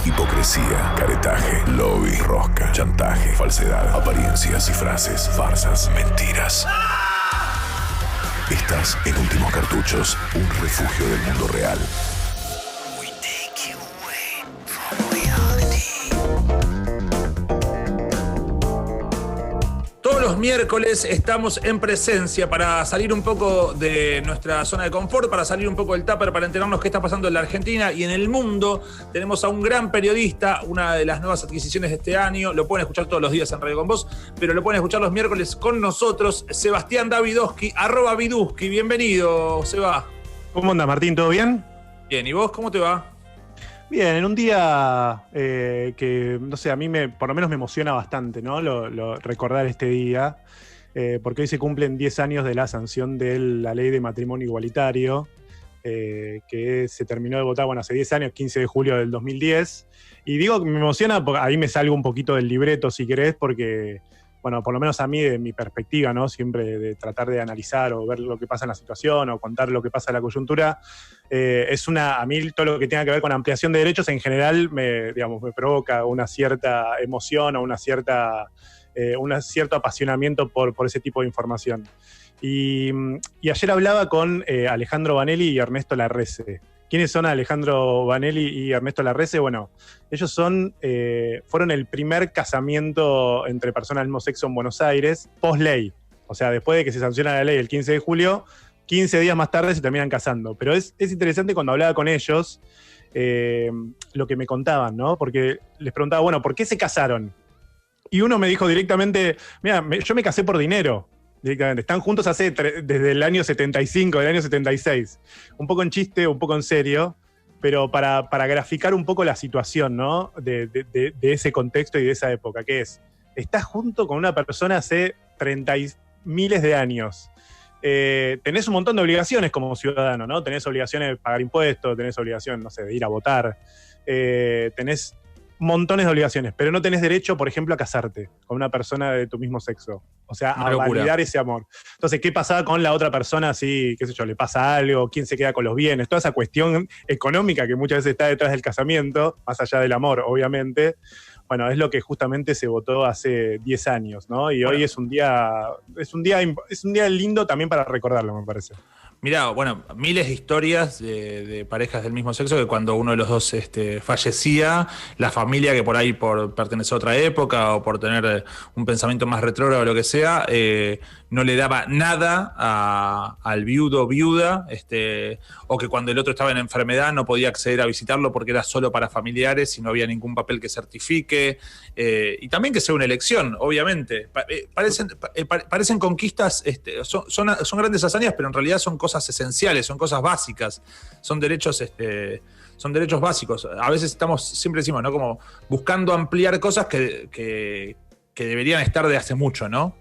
Hipocresía, caretaje, lobby, rosca, chantaje, falsedad, apariencias y frases, farsas, mentiras. Estás en Últimos Cartuchos, un refugio del mundo real. Todos los miércoles estamos en presencia para salir un poco de nuestra zona de confort, para salir un poco del tupper, para enterarnos qué está pasando en la Argentina y en el mundo. Tenemos a un gran periodista, una de las nuevas adquisiciones de este año. Lo pueden escuchar todos los días en Radio Con Vos, pero lo pueden escuchar los miércoles con nosotros. Sebastián Davidowski, @Vidusky. Bienvenido, Seba. ¿Cómo andas, Martín? ¿Todo bien? Bien, ¿y vos cómo te va? Bien, en un día que, no sé, a mí por lo menos me emociona bastante, ¿no? Recordar este día, porque hoy se cumplen 10 años de la sanción de la ley de matrimonio igualitario, que se terminó de votar, bueno, hace 10 años, 15 de julio del 2010. Y digo que me emociona, porque ahí me salgo un poquito del libreto, si querés, porque, bueno, por lo menos a mí, de mi perspectiva, ¿no? Siempre de tratar de analizar o ver lo que pasa en la situación o contar lo que pasa en la coyuntura. A mí todo lo que tenga que ver con ampliación de derechos en general me provoca una cierta emoción o un cierto apasionamiento por ese tipo de información. Y ayer hablaba con Alejandro Vanelli y Ernesto Larrese. ¿Quiénes son Alejandro Vanelli y Ernesto Larrese? Bueno, ellos fueron el primer casamiento entre personas del mismo sexo en Buenos Aires, post-ley. O sea, después de que se sanciona la ley el 15 de julio, 15 días más tarde se terminan casando. Pero es interesante cuando hablaba con ellos lo que me contaban, ¿no? Porque les preguntaba, bueno, ¿por qué se casaron? Y uno me dijo directamente, mira, yo me casé por dinero. Directamente. Están juntos desde el año 75, del año 76. Un poco en chiste, un poco en serio, pero para graficar un poco la situación, ¿no? De ese contexto y de esa época, que estás junto con una persona hace 30 y miles de años. Tenés un montón de obligaciones como ciudadano, ¿no? Tenés obligaciones de pagar impuestos, tenés obligación, no sé, de ir a votar, tenés montones de obligaciones, pero no tenés derecho, por ejemplo, a casarte con una persona de tu mismo sexo. O sea, a validar ese amor. Entonces, ¿qué pasaba con la otra persona si, qué sé yo, le pasa algo? ¿Quién se queda con los bienes? Toda esa cuestión económica que muchas veces está detrás del casamiento, más allá del amor, obviamente. Bueno, es lo que justamente se votó hace 10 años, ¿no? Y hoy es un día lindo también para recordarlo, me parece. Mirá, bueno, miles de historias de parejas del mismo sexo que cuando uno de los dos fallecía, la familia que por ahí por pertenecer a otra época o por tener un pensamiento más retrógrado o lo que sea, no le daba nada al viudo o viuda, o que cuando el otro estaba en enfermedad no podía acceder a visitarlo porque era solo para familiares y no había ningún papel que certifique, y también que sea una elección, obviamente. Parecen conquistas, son grandes hazañas, pero en realidad son cosas esenciales, son cosas básicas, son derechos básicos. A veces siempre decimos, ¿no? Como buscando ampliar cosas que deberían estar de hace mucho, ¿no?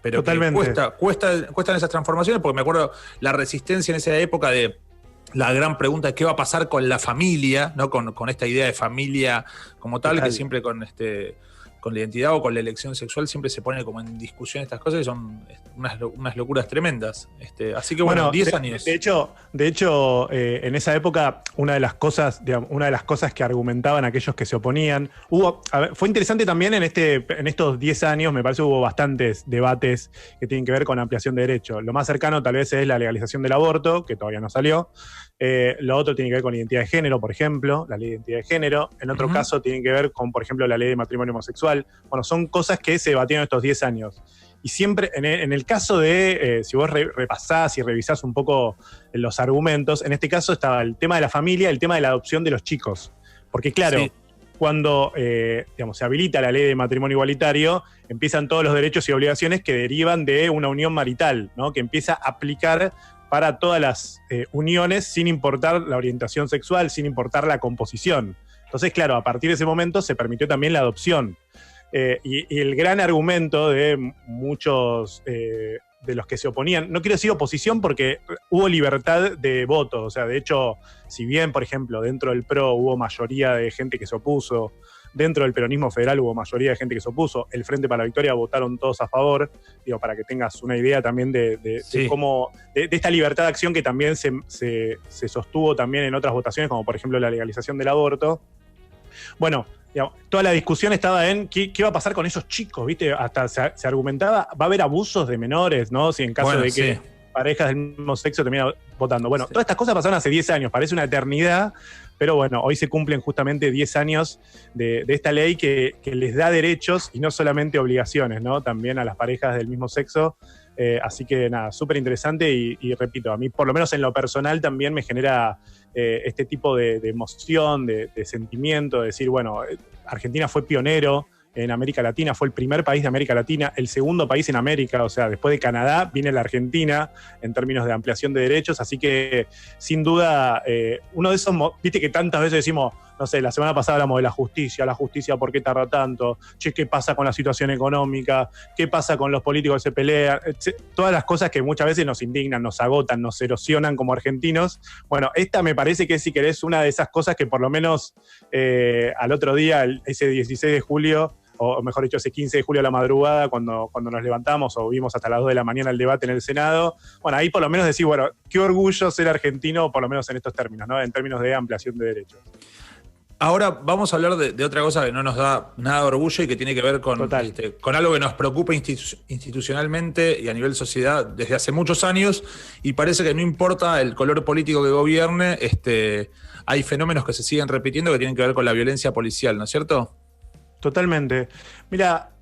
Pero cuestan esas transformaciones, porque me acuerdo la resistencia en esa época de la gran pregunta de qué va a pasar con la familia, ¿no? Con esta idea de familia como tal, que siempre con la identidad o con la elección sexual siempre se pone como en discusión estas cosas y son unas locuras tremendas. Así que bueno, 10 años. De hecho, en esa época, una de las cosas que argumentaban aquellos que se oponían, fue interesante también en estos 10 años, me parece hubo bastantes debates que tienen que ver con ampliación de derechos. Lo más cercano tal vez es la legalización del aborto, que todavía no salió. Lo otro tiene que ver con identidad de género, por ejemplo, la ley de identidad de género. En otro caso tiene que ver con, por ejemplo, la ley de matrimonio homosexual. Bueno, son cosas que se debatieron estos 10 años. Y siempre, en el caso de, si vos repasás y revisás un poco los argumentos, en este caso estaba el tema de la familia, el tema de la adopción de los chicos. Porque claro, cuando se habilita la ley de matrimonio igualitario, empiezan todos los derechos y obligaciones que derivan de una unión marital, ¿no? Que empieza a aplicar para todas las uniones sin importar la orientación sexual, sin importar la composición. Entonces, claro, a partir de ese momento se permitió también la adopción. Y el gran argumento de muchos de los que se oponían, no quiero decir oposición porque hubo libertad de voto, o sea, de hecho, si bien, por ejemplo, dentro del PRO hubo mayoría de gente que se opuso, dentro del peronismo federal hubo mayoría de gente que se opuso, el Frente para la Victoria votaron todos a favor, digo, para que tengas una idea también de cómo, de esta libertad de acción que también se sostuvo también en otras votaciones, como por ejemplo la legalización del aborto. Bueno, digamos, toda la discusión estaba en qué va a pasar con esos chicos, ¿viste? Hasta se argumentaba, va a haber abusos de menores, ¿no? Si en caso de que parejas del mismo sexo terminan votando. Bueno, todas estas cosas pasaron hace 10 años, parece una eternidad, pero bueno, hoy se cumplen justamente 10 años de esta ley que les da derechos y no solamente obligaciones, ¿no? También a las parejas del mismo sexo. Así que nada, súper interesante y repito, a mí por lo menos en lo personal también me genera este tipo de emoción, de sentimiento, de decir, bueno, Argentina fue pionero en América Latina, fue el primer país de América Latina, el segundo país en América, o sea, después de Canadá viene la Argentina en términos de ampliación de derechos, así que sin duda uno de esos, viste que tantas veces decimos, no sé, la semana pasada hablamos de la justicia, ¿por qué tarda tanto? Che, ¿qué pasa con la situación económica? ¿Qué pasa con los políticos que se pelean? Todas las cosas que muchas veces nos indignan, nos agotan, nos erosionan como argentinos. Bueno, esta me parece que es, si querés, una de esas cosas que por lo menos al otro día, ese 16 de julio, o mejor dicho, ese 15 de julio a la madrugada, cuando nos levantamos o vimos hasta las 2 de la mañana el debate en el Senado, bueno, ahí por lo menos decir, bueno, qué orgullo ser argentino, por lo menos en estos términos, ¿no? En términos de ampliación de derechos. Ahora vamos a hablar de otra cosa que no nos da nada de orgullo y que tiene que ver con algo que nos preocupa institucionalmente y a nivel sociedad desde hace muchos años, y parece que no importa el color político que gobierne, hay fenómenos que se siguen repitiendo que tienen que ver con la violencia policial, ¿no es cierto? Totalmente. Mira,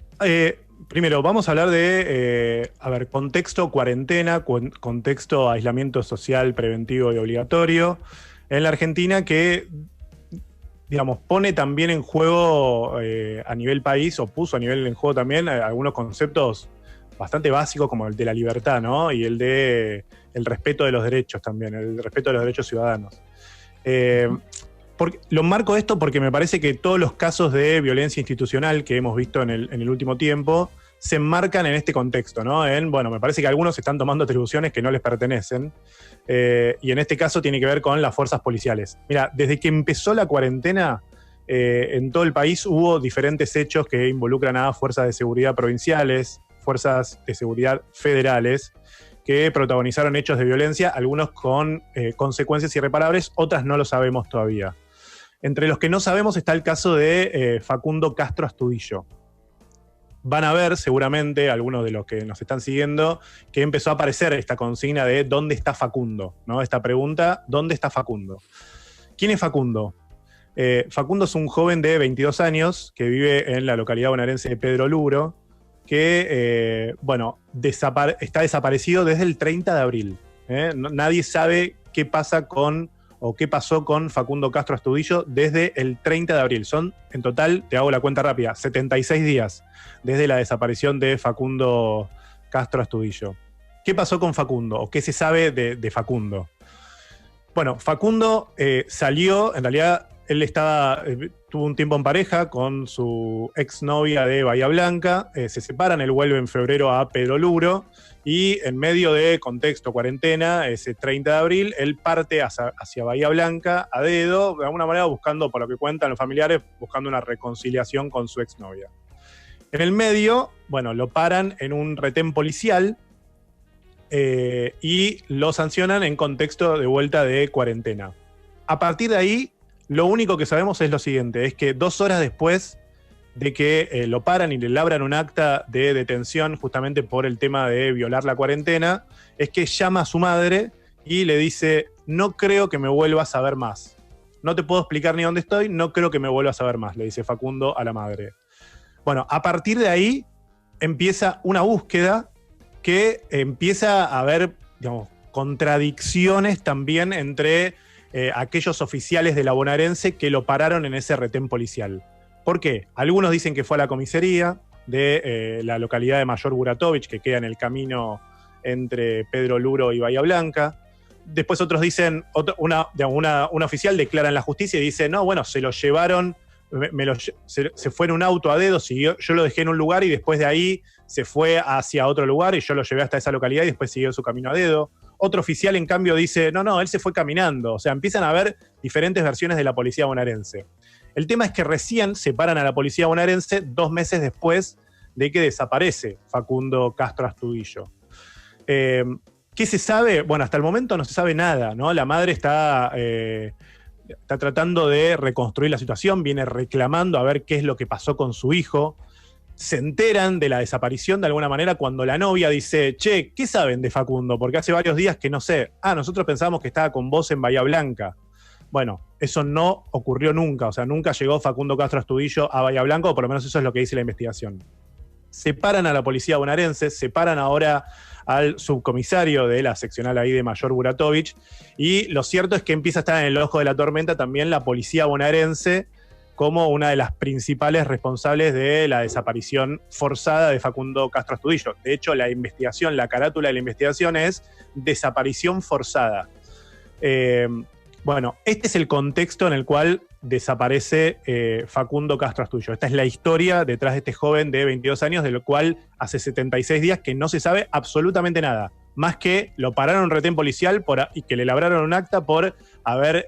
primero vamos a hablar de, contexto cuarentena, contexto aislamiento social preventivo y obligatorio en la Argentina que, digamos, pone también en juego a nivel país, o puso en juego también algunos conceptos bastante básicos como el de la libertad, ¿no? Y el de el respeto de los derechos también, el respeto de los derechos ciudadanos. Lo marco esto porque me parece que todos los casos de violencia institucional que hemos visto en el último tiempo se enmarcan en este contexto, ¿no? Bueno, me parece que algunos están tomando atribuciones que no les pertenecen, y en este caso tiene que ver con las fuerzas policiales. Mira, desde que empezó la cuarentena, en todo el país hubo diferentes hechos que involucran a fuerzas de seguridad provinciales, fuerzas de seguridad federales, que protagonizaron hechos de violencia, algunos con consecuencias irreparables, otras no lo sabemos todavía. Entre los que no sabemos está el caso de Facundo Castro Astudillo. Van a ver, seguramente, algunos de los que nos están siguiendo, que empezó a aparecer esta consigna de ¿dónde está Facundo? ¿No? Esta pregunta, ¿dónde está Facundo? ¿Quién es Facundo? Facundo es un joven de 22 años que vive en la localidad bonaerense de Pedro Luro, que, está desaparecido desde el 30 de abril. Nadie sabe qué pasa qué pasó con Facundo Castro Astudillo desde el 30 de abril. Son, en total, te hago la cuenta rápida, 76 días desde la desaparición de Facundo Castro Astudillo. ¿Qué pasó con Facundo? ¿O qué se sabe de Facundo? Bueno, Facundo salió, en realidad, él tuvo un tiempo en pareja con su exnovia de Bahía Blanca, se separan, él vuelve en febrero a Pedro Luro, y en medio de contexto cuarentena, ese 30 de abril, él parte hacia Bahía Blanca a dedo, de alguna manera buscando, por lo que cuentan los familiares, buscando una reconciliación con su exnovia. En el medio, bueno, lo paran en un retén policial y lo sancionan en contexto de vuelta de cuarentena. A partir de ahí, lo único que sabemos es lo siguiente, es que 2 horas después de que lo paran y le labran un acta de detención justamente por el tema de violar la cuarentena, es que llama a su madre y le dice, no creo que me vuelvas a ver más. No te puedo explicar ni dónde estoy, no creo que me vuelvas a ver más, le dice Facundo a la madre. Bueno, a partir de ahí empieza una búsqueda que empieza a haber, digamos, contradicciones también entre aquellos oficiales de la bonaerense que lo pararon en ese retén policial. ¿Por qué? Algunos dicen que fue a la comisaría de la localidad de Mayor Buratovich, que queda en el camino entre Pedro Luro y Bahía Blanca. Después otros dicen, una oficial declara en la justicia y dice, no, bueno, se lo llevaron, se fue en un auto a dedo, yo lo dejé en un lugar y después de ahí se fue hacia otro lugar y yo lo llevé hasta esa localidad y después siguió su camino a dedo. Otro oficial, en cambio, dice, no, él se fue caminando. O sea, empiezan a haber diferentes versiones de la policía bonaerense. El tema es que recién separan a la policía bonaerense 2 meses después de que desaparece Facundo Castro Astudillo. ¿Qué se sabe? Bueno, hasta el momento no se sabe nada, ¿no? La madre está está tratando de reconstruir la situación, viene reclamando a ver qué es lo que pasó con su hijo. Se enteran de la desaparición de alguna manera cuando la novia dice, che, ¿qué saben de Facundo? Porque hace varios días que no sé. Nosotros pensábamos que estaba con vos en Bahía Blanca. Bueno, eso no ocurrió nunca, o sea, nunca llegó Facundo Castro Astudillo a Bahía Blanca, o por lo menos eso es lo que dice la investigación. Separan a la policía bonaerense, separan ahora al subcomisario de la seccional ahí de Mayor Buratovich, y lo cierto es que empieza a estar en el ojo de la tormenta también la policía bonaerense como una de las principales responsables de la desaparición forzada de Facundo Castro Astudillo. De hecho, la investigación, la carátula de la investigación es desaparición forzada. Bueno, este es el contexto en el cual desaparece Facundo Castro Astudillo. Esta es la historia detrás de este joven de 22 años, del cual hace 76 días que no se sabe absolutamente nada. Más que lo pararon en retén policial y que le labraron un acta por haber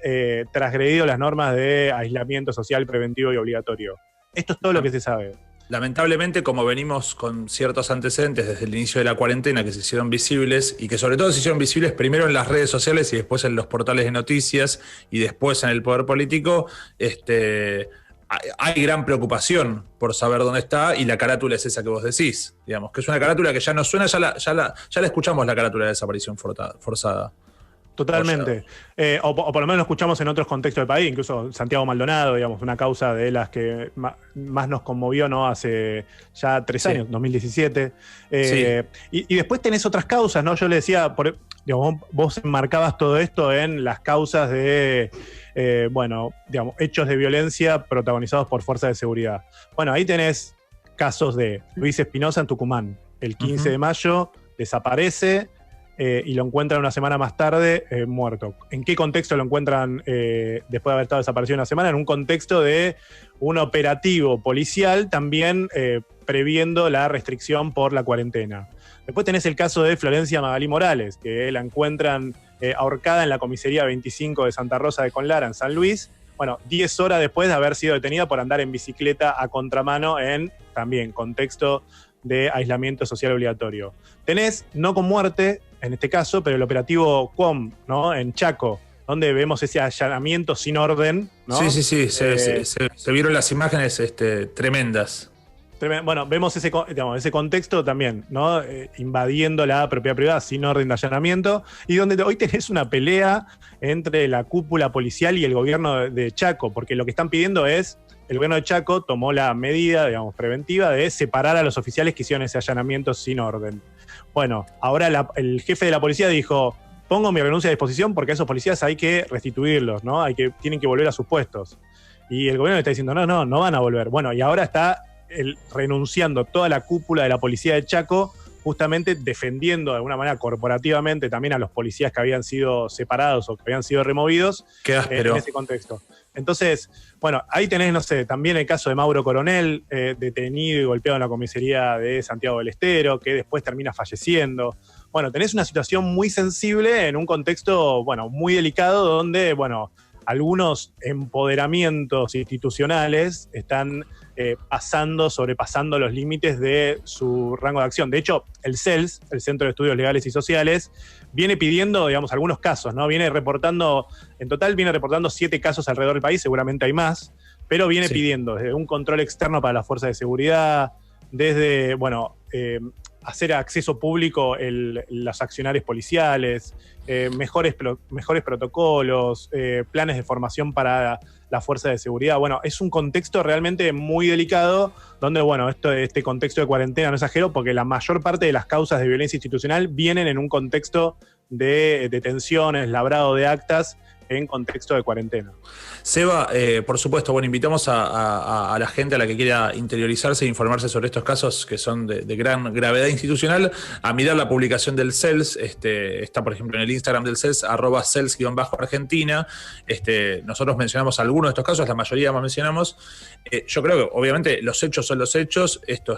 transgredido las normas de aislamiento social preventivo y obligatorio. Esto es todo lo que se sabe. Lamentablemente, como venimos con ciertos antecedentes desde el inicio de la cuarentena que se hicieron visibles, y que sobre todo se hicieron visibles primero en las redes sociales y después en los portales de noticias y después en el poder político, hay gran preocupación por saber dónde está, y la carátula es esa que vos decís, digamos, que es una carátula que ya no suena, ya la escuchamos, la carátula de desaparición forzada. Totalmente. O por lo menos lo escuchamos en otros contextos del país, incluso Santiago Maldonado, digamos, una causa de las que más nos conmovió, ¿no? Hace ya 3 años, 2017. Sí. Y después tenés otras causas, ¿no? Yo le decía, digamos, vos enmarcabas todo esto en las causas de, digamos, hechos de violencia protagonizados por fuerzas de seguridad. Bueno, ahí tenés casos de Luis Espinosa en Tucumán. El 15 de mayo desaparece. Y lo encuentran una semana más tarde muerto. ¿En qué contexto lo encuentran después de haber estado desaparecido una semana? En un contexto de un operativo policial también previendo la restricción por la cuarentena. Después tenés el caso de Florencia Magalí Morales, que la encuentran ahorcada en la comisaría 25 de Santa Rosa de Conlara, en San Luis. Bueno, 10 horas después de haber sido detenida por andar en bicicleta a contramano en también contexto de aislamiento social obligatorio. Tenés, no con muerte, en este caso, pero el operativo QOM, ¿no? En Chaco, donde vemos ese allanamiento sin orden, ¿no? Sí. Se vieron las imágenes tremendas. Bueno, vemos ese contexto también, ¿no? Invadiendo la propiedad privada sin orden de allanamiento, y donde hoy tenés una pelea entre la cúpula policial y el gobierno de Chaco, porque lo que están pidiendo es, el gobierno de Chaco tomó la medida, digamos, preventiva de separar a los oficiales que hicieron ese allanamiento sin orden. Bueno, ahora el jefe de la policía dijo, pongo mi renuncia a disposición porque a esos policías hay que restituirlos, ¿no? Tienen que volver a sus puestos. Y el gobierno le está diciendo, no van a volver. Bueno, y ahora está renunciando toda la cúpula de la policía de Chaco, justamente defendiendo de alguna manera corporativamente también a los policías que habían sido separados o que habían sido removidos en ese contexto. Entonces, bueno, ahí tenés, no sé, también el caso de Mauro Coronel, detenido y golpeado en la comisaría de Santiago del Estero, que después termina falleciendo. Bueno, tenés una situación muy sensible en un contexto, bueno, muy delicado, donde, bueno, algunos empoderamientos institucionales están sobrepasando los límites de su rango de acción. De hecho, el CELS, el Centro de Estudios Legales y Sociales, viene pidiendo, digamos, algunos casos, ¿no? En total viene reportando 7 casos alrededor del país, seguramente hay más, pero viene pidiendo desde un control externo para las fuerzas de seguridad, desde, bueno, hacer acceso público los accionarios policiales, mejores protocolos, planes de formación para la fuerza de seguridad. Bueno, es un contexto realmente muy delicado, donde, bueno, este contexto de cuarentena no es exagero, porque la mayor parte de las causas de violencia institucional vienen en un contexto de detenciones, labrado de actas, en contexto de cuarentena. Seba, por supuesto, bueno, invitamos a la gente a la que quiera interiorizarse e informarse sobre estos casos que son de gran gravedad institucional, a mirar la publicación del CELS, está por ejemplo en el Instagram del CELS, @CELS_Argentina. Nosotros mencionamos algunos de estos casos, la mayoría más mencionamos. Yo creo que obviamente los hechos son los hechos, esto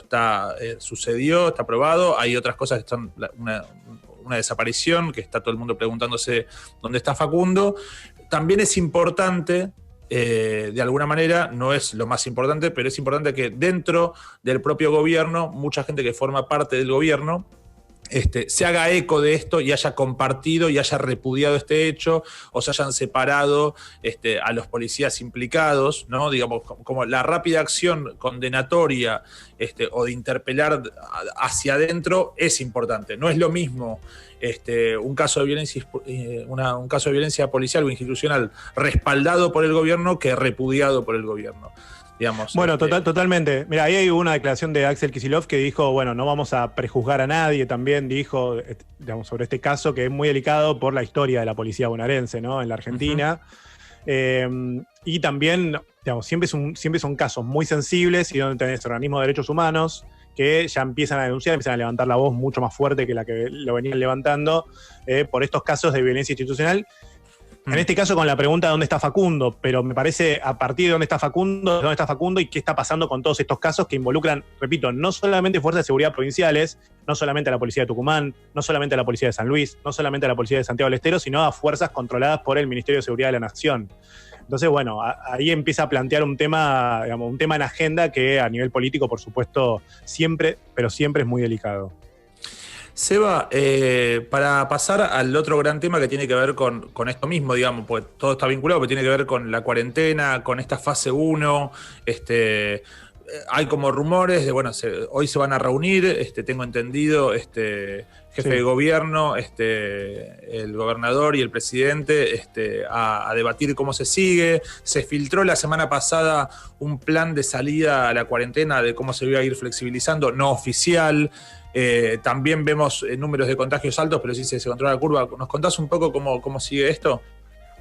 sucedió, está probado, hay otras cosas que están una desaparición, que está todo el mundo preguntándose dónde está Facundo. También es importante, de alguna manera, no es lo más importante, pero es importante que dentro del propio gobierno, mucha gente que forma parte del gobierno se haga eco de esto y haya compartido y haya repudiado este hecho, o se hayan separado a los policías implicados, ¿no? Digamos, como la rápida acción condenatoria o de interpelar hacia adentro es importante. No es lo mismo un caso de violencia, un caso de violencia policial o institucional respaldado por el gobierno que repudiado por el gobierno. Digamos, bueno, totalmente. Mira, ahí hay una declaración de Axel Kicillof que dijo, bueno, no vamos a prejuzgar a nadie, también dijo, digamos, sobre este caso que es muy delicado por la historia de la policía bonaerense, ¿no? En la Argentina. Y también, digamos, siempre son casos muy sensibles y donde tenés organismos de derechos humanos que ya empiezan a denunciar, empiezan a levantar la voz mucho más fuerte que la que lo venían levantando por estos casos de violencia institucional. En este caso con la pregunta de dónde está Facundo, pero me parece a partir de dónde está Facundo y qué está pasando con todos estos casos que involucran, repito, no solamente fuerzas de seguridad provinciales, no solamente a la policía de Tucumán, no solamente a la policía de San Luis, no solamente a la policía de Santiago del Estero, sino a fuerzas controladas por el Ministerio de Seguridad de la Nación. Entonces, bueno, ahí empieza a plantear un tema, digamos, un tema en agenda que a nivel político, por supuesto, siempre es muy delicado. Seba, para pasar al otro gran tema que tiene que ver con esto mismo, digamos, pues todo está vinculado, pero tiene que ver con la cuarentena, con esta fase 1, hay como rumores de, bueno, hoy se van a reunir, tengo entendido, jefe de gobierno, el gobernador y el presidente, a debatir cómo se sigue. Se filtró la semana pasada un plan de salida a la cuarentena, de cómo se iba a ir flexibilizando, no oficial. También vemos números de contagios altos, pero sí se controla la curva. ¿Nos contás un poco cómo sigue esto?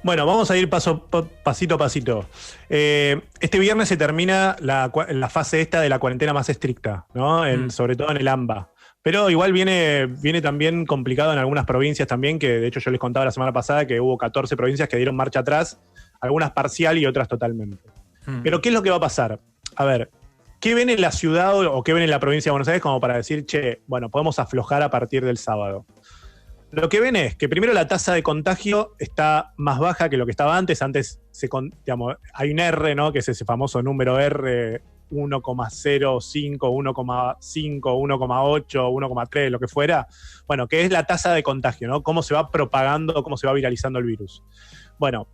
Bueno, vamos a ir pasito a pasito. Este viernes se termina la fase esta de la cuarentena más estricta, ¿no? Sobre todo en el AMBA. Pero igual viene también complicado en algunas provincias también, que de hecho yo les contaba la semana pasada que hubo 14 provincias que dieron marcha atrás, algunas parcial y otras totalmente. Pero ¿qué es lo que va a pasar? A ver, ¿qué ven en la ciudad o qué ven en la provincia de Buenos Aires como para decir, che, bueno, podemos aflojar a partir del sábado? Lo que ven es que primero la tasa de contagio está más baja que lo que estaba antes. Antes hay un R, ¿no? Que es ese famoso número R, 1,05, 1,5, 1,8, 1,3, lo que fuera. Bueno, que es la tasa de contagio, ¿no? Cómo se va propagando, cómo se va viralizando el virus. Bueno,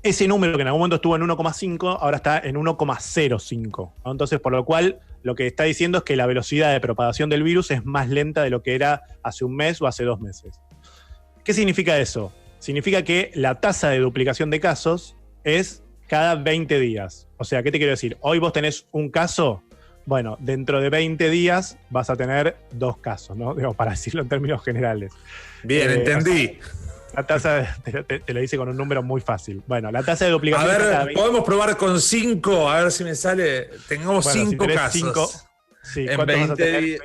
ese número que en algún momento estuvo en 1,5, ahora está en 1,05, ¿no? Entonces, por lo cual, lo que está diciendo es que la velocidad de propagación del virus es más lenta de lo que era hace un mes o hace 2 meses. ¿Qué significa eso? Significa que la tasa de duplicación de casos es cada 20 días. O sea, ¿qué te quiero decir? Hoy vos tenés un caso, bueno, dentro de 20 días vas a tener 2 casos, ¿no? Digo, para decirlo en términos generales. Bien, entendí. La tasa, te lo dice con un número muy fácil. Bueno, la tasa de duplicación... A ver, podemos probar con 5, a ver si me sale... Tengamos 5 casos. Sí, en 20 días.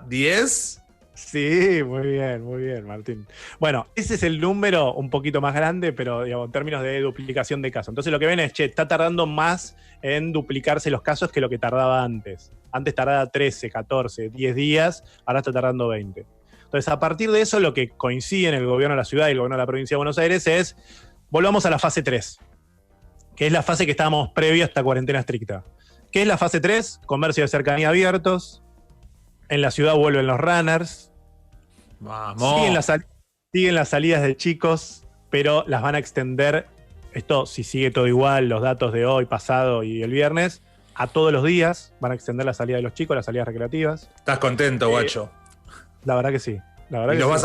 10. Sí, muy bien, Martín. Bueno, ese es el número un poquito más grande, pero digamos, en términos de duplicación de casos. Entonces lo que ven es, está tardando más en duplicarse los casos que lo que tardaba antes. Antes tardaba 13, 14, 10 días, ahora está tardando 20. Entonces, a partir de eso, lo que coincide en el gobierno de la ciudad y el gobierno de la provincia de Buenos Aires es, volvamos a la fase 3, que es la fase que estábamos previa a esta cuarentena estricta. ¿Qué es la fase 3? Comercio de cercanía abiertos, en la ciudad vuelven los runners, vamos. Siguen las salidas de chicos, pero las van a extender, esto si sigue todo igual, los datos de hoy, pasado y el viernes, a todos los días, van a extender la salida de los chicos, las salidas recreativas. ¿Estás contento, guacho? La verdad que sí. Y los vas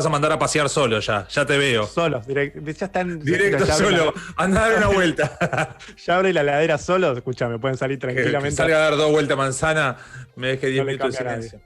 a mandar a pasear solos ya te veo. Solos, ya están. Directo solo, anda a dar una vuelta. Ya abre la heladera solos, escúchame, pueden salir tranquilamente. Que salga a dar 2 vueltas manzana, me deje 10 minutos de silencio.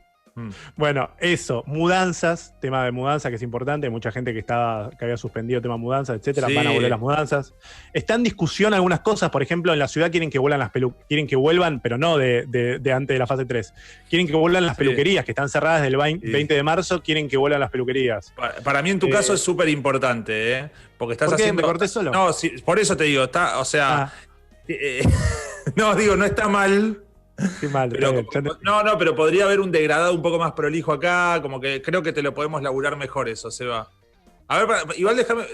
Bueno, eso, mudanzas, tema de mudanza que es importante, mucha gente que había suspendido tema mudanzas, etcétera, van a volver las mudanzas. Está en discusión algunas cosas, por ejemplo, en la ciudad quieren que vuelvan pero no de antes de la fase 3. Quieren que vuelvan las peluquerías, que están cerradas del 20 de marzo, quieren que vuelvan las peluquerías. Para mí en tu caso es súper importante, porque estás haciendo... ¿Me corté solo? No, sí, por eso te digo, no, digo, no está mal. Qué mal, pero podría haber un degradado un poco más prolijo acá, como que creo que te lo podemos laburar mejor eso, Seba. A ver, igual déjame.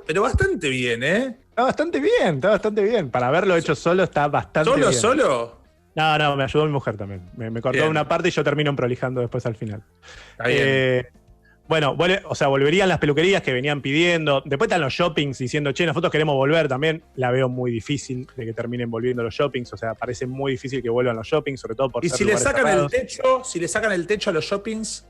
Pero bastante bien, ¿eh? Está bastante bien. Para haberlo hecho solo está bastante bien. ¿Solo? No, me ayudó mi mujer también. Me cortó Bien. una parte y yo termino prolijando después al final. Está bien. Bueno, volverían las peluquerías que venían pidiendo. Después están los shoppings diciendo, che, nosotros queremos volver también. La veo muy difícil de que terminen volviendo los shoppings. O sea, parece muy difícil que vuelvan los shoppings, sobre todo por Y ser si le lugares sacan cerrados. si le sacan el techo a los shoppings,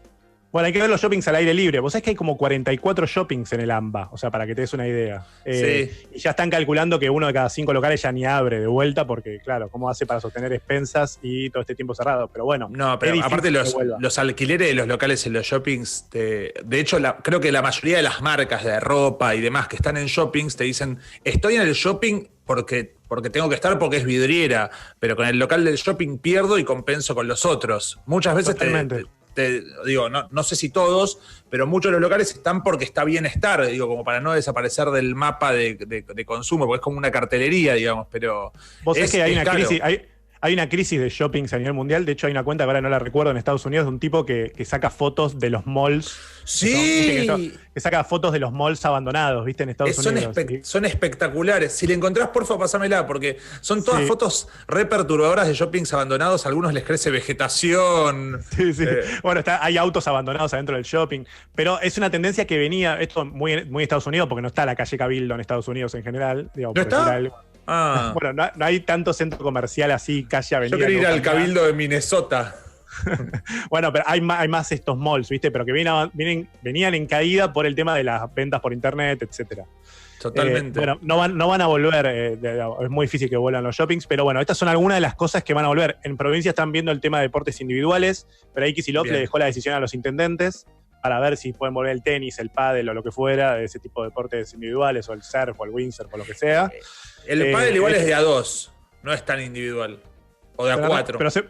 Bueno, hay que ver los shoppings al aire libre. Vos sabés que hay como 44 shoppings en el AMBA, o sea, para que te des una idea. Sí. Y ya están calculando que uno de cada 5 locales ya ni abre de vuelta, porque, claro, ¿cómo hace para sostener expensas y todo este tiempo cerrado? Pero bueno, no, pero es aparte difícil que vuelva. los alquileres de los locales en los shoppings, de hecho, creo que la mayoría de las marcas de ropa y demás que están en shoppings te dicen, estoy en el shopping porque tengo que estar porque es vidriera, pero con el local del shopping pierdo y compenso con los otros. Muchas veces Totalmente. digo, no sé si todos, pero muchos de los locales están porque está bien estar, digo, como para no desaparecer del mapa de consumo, porque es como una cartelería, digamos, pero Vos sabés que hay una caro. crisis, hay una crisis de shoppings a nivel mundial. De hecho, hay una cuenta que ahora no la recuerdo en Estados Unidos de un tipo que saca fotos de los malls. Sí, Que saca fotos de los malls abandonados, ¿viste? En Estados Unidos. son espectaculares. Si le encontrás, porfa, pásamela, porque son todas Sí. fotos re perturbadoras de shoppings abandonados. A algunos les crece vegetación. Sí. Bueno, hay autos abandonados adentro del shopping, pero es una tendencia que venía, esto muy, muy Estados Unidos, porque no está la calle Cabildo en Estados Unidos en general. Digamos, ¿No por decir está? algo. Ah, Bueno, no hay tanto centro comercial así, calle, avenida. yo quería ir que al vos caminás. Cabildo de Minnesota. Bueno, pero hay más estos malls, ¿viste? Pero que venían en caída por el tema de las ventas por internet, etcétera. Totalmente. Bueno, no van a volver, es muy difícil que vuelvan los shoppings, pero bueno, estas son algunas de las cosas que van a volver. En provincia están viendo el tema de deportes individuales, pero ahí Kicillof Bien. le dejó la decisión a los intendentes para ver si pueden volver el tenis, el pádel o lo que fuera, de ese tipo de deportes individuales, o el surf o el windsurf o lo que sea. El pádel igual es de a dos, no es tan individual. O de a Pero cuatro. pero se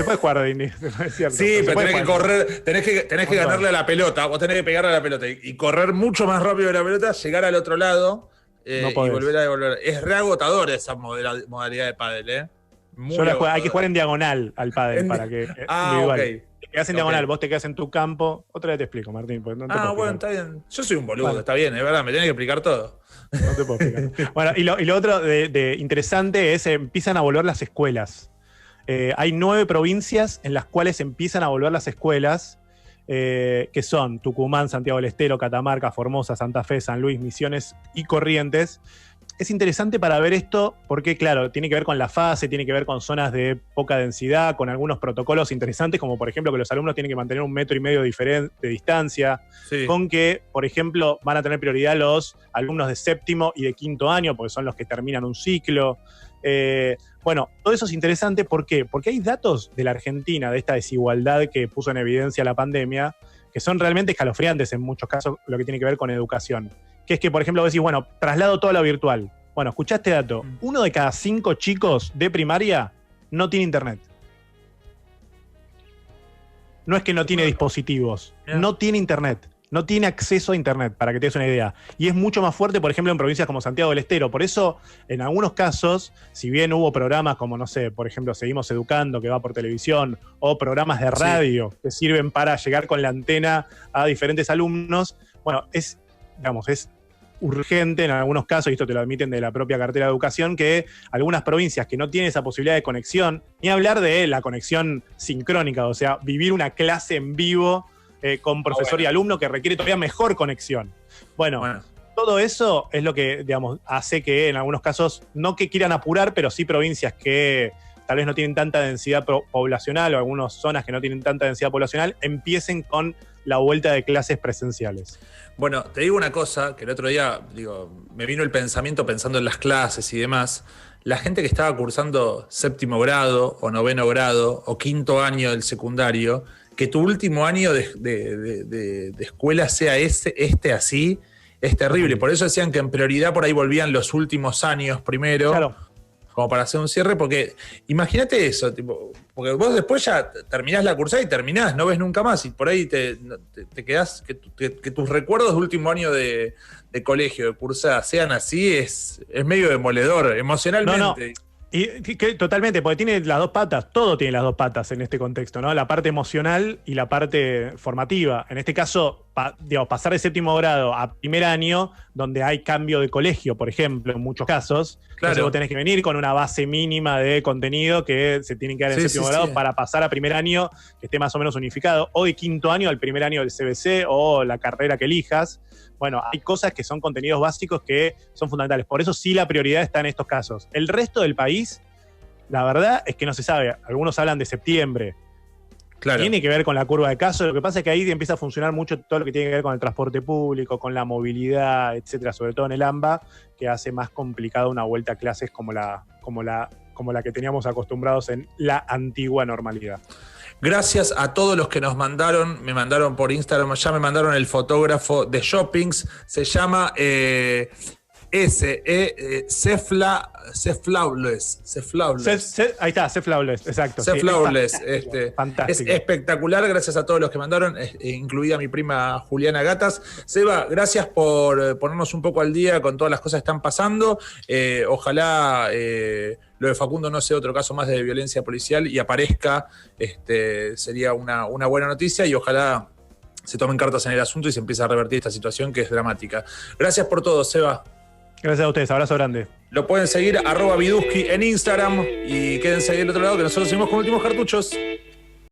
puede jugar de individual, es cierto. Sí, se pero puede tenés que jugar. correr, tenés que ganarle a la pelota, vos tenés que pegarle a la pelota y correr mucho más rápido de la pelota, llegar al otro lado No y podés. volver a devolver. Es reagotador esa modalidad de pádel, ¿eh? Muy Yo hay que agotador. jugar en diagonal al pádel En- para que Ah, individual. ok. Te quedás en Ok. diagonal, vos te quedás en tu campo. Otra vez te explico, Martín, porque no te puedo Bueno, explicar. está bien. Yo soy un boludo, Bueno. está bien, es verdad, me tenés que explicar todo. No te puedo explicar. Bueno, y lo otro de interesante es empiezan a volver las escuelas. Hay 9 provincias en las cuales empiezan a volver las escuelas, que son Tucumán, Santiago del Estero, Catamarca, Formosa, Santa Fe, San Luis, Misiones y Corrientes. Es interesante para ver esto porque, claro, tiene que ver con la fase, tiene que ver con zonas de poca densidad, con algunos protocolos interesantes, como por ejemplo que los alumnos tienen que mantener 1,5 metros de distancia, Sí. con que, por ejemplo, van a tener prioridad los alumnos de séptimo y de quinto año, porque son los que terminan un ciclo. Bueno, todo eso es interesante. ¿Por qué? Porque hay datos de la Argentina, de esta desigualdad que puso en evidencia la pandemia, que son realmente escalofriantes en muchos casos, lo que tiene que ver con educación. Que es que, por ejemplo, vos decís, bueno, traslado todo a lo virtual. Bueno, escuchá este dato. 1 de cada 5 chicos de primaria no tiene internet. No es que no tiene dispositivos, Mirá. no tiene internet. No tiene acceso a internet, para que te des una idea. Y es mucho más fuerte, por ejemplo, en provincias como Santiago del Estero. Por eso, en algunos casos, si bien hubo programas como, no sé, por ejemplo, Seguimos Educando, que va por televisión, o programas de radio que sirven para llegar con la antena a diferentes alumnos, bueno, es urgente en algunos casos, y esto te lo admiten de la propia cartera de educación, que algunas provincias que no tienen esa posibilidad de conexión, ni hablar de la conexión sincrónica, o sea, vivir una clase en vivo con profesor y alumno, que requiere todavía mejor conexión. Bueno, todo eso es lo que, digamos, hace que en algunos casos, no que quieran apurar, pero sí provincias que tal vez no tienen tanta densidad poblacional, o algunas zonas que no tienen tanta densidad poblacional, empiecen con la vuelta de clases presenciales. Bueno, te digo una cosa, que el otro día, me vino el pensamiento pensando en las clases y demás. La gente que estaba cursando séptimo grado, o noveno grado, o quinto año del secundario, que tu último año de escuela sea este así, es terrible. Por eso decían que en prioridad por ahí volvían los últimos años primero. Claro. Como para hacer un cierre, porque imagínate eso, porque vos después ya terminás la cursada y terminás, no ves nunca más, y por ahí te quedás, que tus recuerdos de último año de colegio, de cursada, sean así, es medio demoledor, emocionalmente. No. Y totalmente, porque tiene las dos patas, todo tiene las dos patas en este contexto, ¿no? La parte emocional y la parte formativa. En este caso, pasar de séptimo grado a primer año, donde hay cambio de colegio, por ejemplo, en muchos casos. Claro. Entonces vos tenés que venir con una base mínima de contenido que se tienen que dar en séptimo grado para pasar a primer año, que esté más o menos unificado, o de quinto año al primer año del CBC o la carrera que elijas. Bueno, hay cosas que son contenidos básicos que son fundamentales. Por eso sí la prioridad está en estos casos. El resto del país, la verdad es que no se sabe. Algunos hablan de septiembre. Claro. Tiene que ver con la curva de casos. Lo que pasa es que ahí empieza a funcionar mucho todo lo que tiene que ver con el transporte público, con la movilidad, etcétera, sobre todo en el AMBA, que hace más complicado una vuelta a clases como la que teníamos acostumbrados en la antigua normalidad. Gracias a todos los que nos mandaron, me mandaron por Instagram, ya me mandaron el fotógrafo de Shoppings, se llama Ceflawless. Ahí está, Ceflawless, exacto. Ceflawless, fantástico. es espectacular, gracias a todos los que mandaron, incluida mi prima Juliana Gatas. Seba, gracias por ponernos un poco al día con todas las cosas que están pasando. Ojalá lo de Facundo no sea otro caso más de violencia policial y aparezca, sería una buena noticia, y ojalá se tomen cartas en el asunto y se empiece a revertir esta situación que es dramática. Gracias por todo, Seba. Gracias a ustedes, abrazo grande. Lo pueden seguir @Viduski en Instagram y quédense ahí del otro lado que nosotros seguimos con Últimos Cartuchos.